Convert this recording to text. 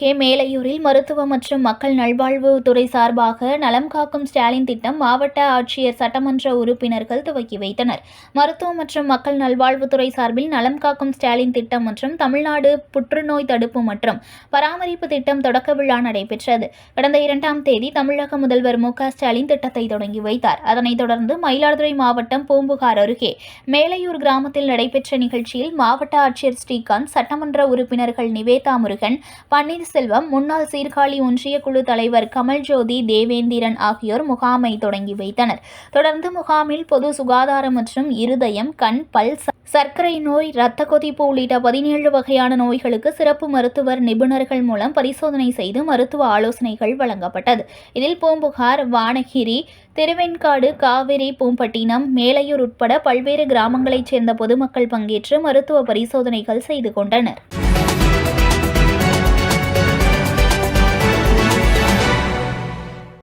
அருகே மேலையூரில் மருத்துவ மற்றும் மக்கள் நல்வாழ்வுத்துறை சார்பாக நலம் காக்கும் ஸ்டாலின் திட்டம் மாவட்ட ஆட்சியர் சட்டமன்ற உறுப்பினர்கள் துவக்கி வைத்தனர். மருத்துவ மற்றும் மக்கள் நல்வாழ்வுத்துறை சார்பில் நலம் காக்கும் ஸ்டாலின் திட்டம் மற்றும் தமிழ்நாடு புற்றுநோய் தடுப்பு மற்றும் பராமரிப்பு திட்டம் தொடக்க விழா நடைபெற்றது. கடந்த 2ஆம் தேதி தமிழக முதல்வர் மு.க.ஸ்டாலின் திட்டத்தை தொடங்கி வைத்தார். அதனைத் தொடர்ந்து மயிலாடுதுறை மாவட்டம் பூம்புகார் அருகே மேலையூர் கிராமத்தில் நடைபெற்ற நிகழ்ச்சியில் மாவட்ட ஆட்சியர் ஸ்ரீகாந்த், சட்டமன்ற உறுப்பினர்கள் நிவேதா முருகன், பன்னீர்செல்வம், முன்னாள் சீர்காழி ஒன்றிய குழு தலைவர் கமல்ஜோதி தேவேந்திரன் ஆகியோர் முகாமை தொடங்கி வைத்தனர். தொடர்ந்து முகாமில் பொது சுகாதாரம் மற்றும் இருதயம், கண், பல், சர்க்கரை நோய், இரத்த கொதிப்பு உள்ளிட்ட 17 வகையான நோய்களுக்கு சிறப்பு மருத்துவர் நிபுணர்கள் மூலம் பரிசோதனை செய்து மருத்துவ ஆலோசனைகள் வழங்கப்பட்டது. இதில் பூம்புகார், வானகிரி, திருவெண்காடு, காவிரி, பூம்பட்டினம், மேலையூர் உட்பட பல்வேறு கிராமங்களைச் சேர்ந்த பொதுமக்கள் பங்கேற்று மருத்துவ பரிசோதனைகள் செய்து கொண்டனர்.